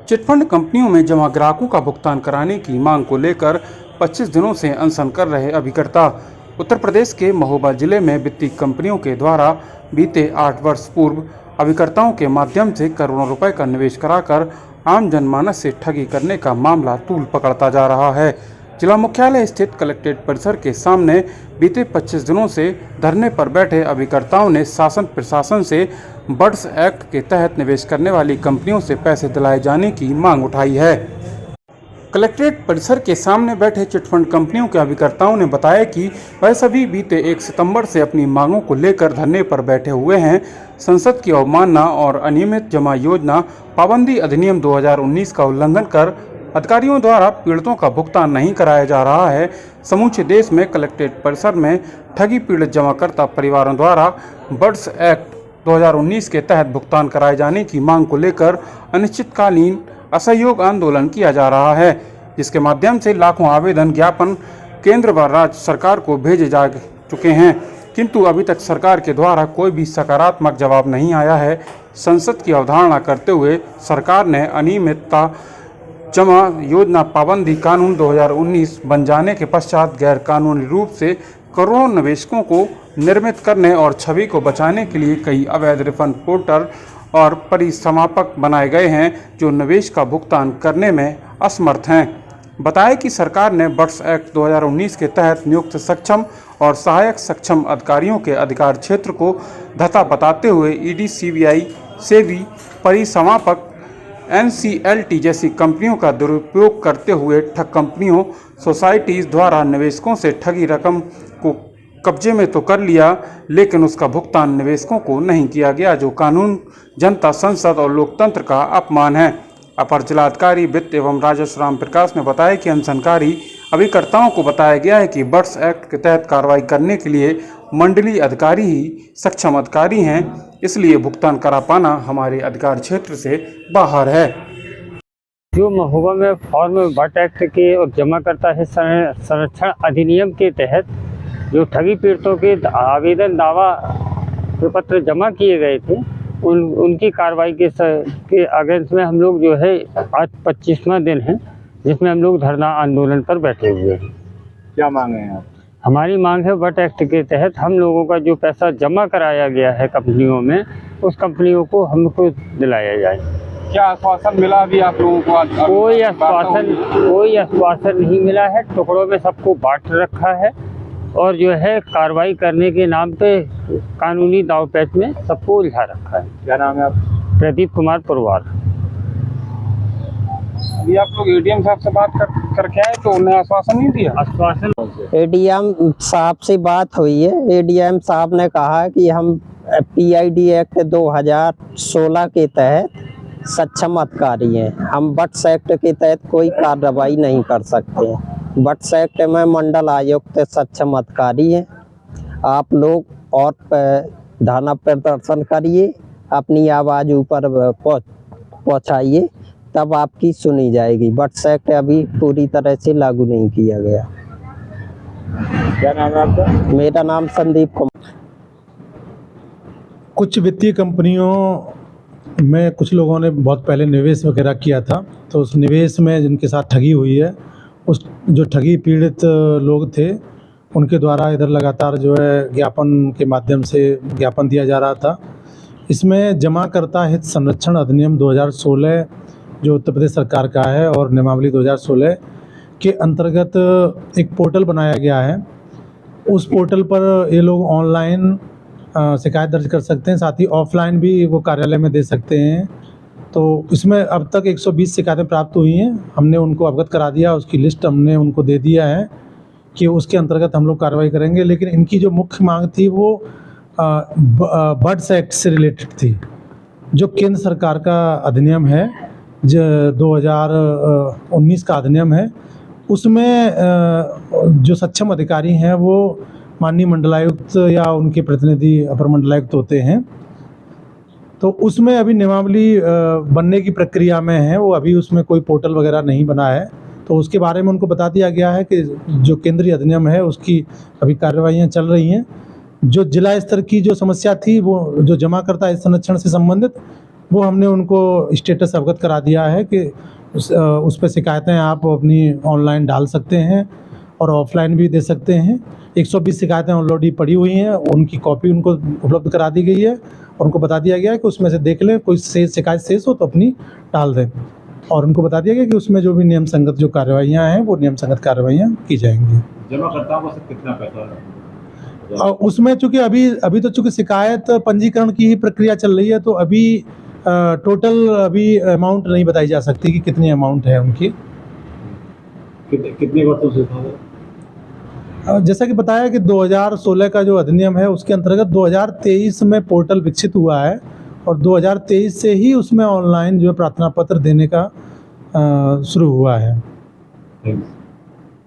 Chit fund कंपनियों में जमा ग्राहकों का भुगतान कराने की मांग को लेकर 25 दिनों से अनशन कर रहे अभिकर्ता। उत्तर प्रदेश के महोबा जिले में वित्तीय कंपनियों के द्वारा बीते 8 वर्ष पूर्व अभिकर्ताओं के माध्यम से करोड़ों रुपए का निवेश कराकर आम जनमानस से ठगी करने का मामला तूल पकड़ता जा रहा है। जिला मुख्यालय स्थित कलेक्ट्रेट परिसर के सामने बीते 25 दिनों से धरने पर बैठे अभिकर्ताओं ने शासन प्रशासन से बर्ड्स एक्ट के तहत निवेश करने वाली कंपनियों से पैसे दिलाए जाने की मांग उठाई है। कलेक्ट्रेट परिसर के सामने बैठे चिटफंड कंपनियों के अभिकर्ताओं ने बताया कि वह सभी बीते 1 सितंबर से अपनी मांगों को लेकर धरने पर बैठे हुए हैं। संसद की अवमानना और अनियमित जमा योजना पाबंदी अधिनियम 2019 का उल्लंघन कर अधिकारियों द्वारा पीड़ितों का भुगतान नहीं कराया जा रहा है। समूचे देश में कलेक्ट्रेट परिसर में ठगी पीड़ित जमाकर्ता परिवारों द्वारा बर्ड्स एक्ट 2019 के तहत भुगतान कराए जाने की मांग को लेकर अनिश्चितकालीन असहयोग आंदोलन किया जा रहा है, जिसके माध्यम से लाखों आवेदन ज्ञापन केंद्र व राज्य सरकार को भेजे जा चुके हैं, किंतु अभी तक सरकार के द्वारा कोई भी सकारात्मक जवाब नहीं आया है। संसद की अवधारणा करते हुए सरकार ने अनियमितता जमा योजना पाबंदी कानून 2019 बन जाने के पश्चात गैर कानूनी रूप से करोड़ों निवेशकों को निर्मित करने और छवि को बचाने के लिए कई अवैध रिफंड पोर्टल और परिसमापक बनाए गए हैं, जो निवेश का भुगतान करने में असमर्थ हैं। बताया कि सरकार ने बर्ड्स एक्ट 2019 के तहत नियुक्त सक्षम और सहायक सक्षम अधिकारियों के अधिकार क्षेत्र को धता बताते हुए ईडी, सीबीआई, सेबी, परिसमापक, एनसीएलटी जैसी कंपनियों का दुरुपयोग करते हुए ठग कंपनियों, सोसाइटीज़ द्वारा निवेशकों से ठगी रकम को कब्जे में तो कर लिया, लेकिन उसका भुगतान निवेशकों को नहीं किया गया, जो कानून, जनता, संसद और लोकतंत्र का अपमान है। अपर जिलाधिकारी वित्त एवं राजस्व राम प्रकाश ने बताया कि अनशनकारी अभिकर्ताओं को बताया गया है कि बर्ड्स एक्ट के तहत कार्रवाई करने के लिए मंडलीय अधिकारी ही सक्षम अधिकारी हैं, इसलिए भुगतान करा पाना हमारे अधिकार क्षेत्र से बाहर है। जो महोबा में फॉर्म बर्ड एक्ट के और जमाकर्ता है संरक्षण अधिनियम के तहत जो ठगी पीड़ितों के आवेदन दावा पत्र जमा किए गए थे, उनकी कार्रवाई के अगेंस्ट में हम लोग जो है आज 25वां दिन है, जिसमें हम लोग धरना आंदोलन पर बैठे हुए हैं। क्या मांग है आप? हमारी मांग है बर्ड एक्ट के तहत हम लोगों का जो पैसा जमा कराया गया है कंपनियों में, उस कंपनियों को हमको दिलाया जाए। क्या आश्वासन मिला अभी आप लोगों को? कोई आश्वासन नहीं मिला है। टुकड़ों में सबको बांट रखा है और जो है कार्रवाई करने के नाम पे कानूनी दांवपेच में सबको उलझा रखा है। क्या नाम है आप? प्रदीप कुमार पुरवार। अभी आप लोग एडीएम साहब से बात करके आए तो उन्हें आश्वासन नहीं दिया? आश्वासन एडीएम साहब से बात हुई है। एडीएम साहब ने कहा कि हम पीआईडी एक्ट 2016 के तहत सक्षम अधिकारी हैं, हम बर्ड्स एक्ट के तहत कोई कार्रवाई नहीं कर सकते। बर्ड्स एक्ट में मंडल आयुक्त सक्षम अधिकारी हैं। आप लोग और धरना प्रदर्शन करिए, अपनी आवाज़ ऊपर पहुंचाइए, तब आपकी सुनी जाएगी। बर्ड्स एक्ट अभी पूरी तरह से लागू नहीं किया गया। क्या नाम है आपका? मेरा नाम संदीप कुमार। कुछ वित्तीय कंपनियों में कुछ लोगों ने बहुत पहले निवेश वगैरह किया था, तो उस निवेश में जिनके साथ ठगी हुई है, उस जो ठगी पीड़ित लोग थे, उनके द्वारा इधर लगातार जो है ज्ञापन के माध्यम से ज्ञापन दिया जा रहा था। इसमें जमाकर्ता हित संरक्षण अधिनियम 2016 जो उत्तर प्रदेश सरकार का है और नियमावली 2016 के अंतर्गत एक पोर्टल बनाया गया है। उस पोर्टल पर ये लोग ऑनलाइन शिकायत दर्ज कर सकते हैं, साथ ही ऑफलाइन भी वो कार्यालय में दे सकते हैं। तो इसमें अब तक 120 शिकायतें प्राप्त हुई हैं। हमने उनको अवगत करा दिया, उसकी लिस्ट हमने उनको दे दिया है कि उसके अंतर्गत हम लोग कार्रवाई करेंगे। लेकिन इनकी जो मुख्य मांग थी वो बर्ड्स एक्ट से रिलेटेड थी, जो केंद्र सरकार का अधिनियम है, जो 2019 का अधिनियम है। उसमें जो सक्षम अधिकारी हैं वो माननीय मंडलायुक्त या उनके प्रतिनिधि अपर मंडलायुक्त होते हैं। तो उसमें अभी नियमावली बनने की प्रक्रिया में है, वो अभी उसमें कोई पोर्टल वगैरह नहीं बना है। तो उसके बारे में उनको बता दिया गया है कि जो केंद्रीय अधिनियम है उसकी अभी कार्रवाइयाँ चल रही हैं। जो जिला स्तर की जो समस्या थी, वो जो जमाकर्ता संरक्षण से संबंधित, वो हमने उनको स्टेटस अवगत करा दिया है कि उस पर शिकायतें आप अपनी ऑनलाइन डाल सकते हैं और ऑफलाइन भी दे सकते हैं। 120 शिकायतें ऑलरेडी पड़ी हुई हैं, उनकी कॉपी उनको उपलब्ध करा दी गई है और उनको बता दिया गया है कि उसमें से देख लें, कोई शिकायत शेष हो तो अपनी डाल दें। और उनको बता दिया गया कि उसमें जो भी नियम संगत जो कार्रवाइयाँ हैं वो नियम संगत कार्रवाइयाँ की जाएंगी। जमाकर्ताओं को कितना पैसा और उसमें चूँकि अभी तो चूँकि शिकायत पंजीकरण की ही प्रक्रिया चल रही है, तो अभी टोटल अभी अमाउंट नहीं बताई जा सकती कि कितनी अमाउंट है उनकी। कितने वर्षों से था? जैसा कि बताया कि 2016 का जो अधिनियम है उसके अंतर्गत 2023 में पोर्टल विकसित हुआ है और 2023 से ही उसमें ऑनलाइन जो प्रार्थना पत्र देने का शुरू हुआ है।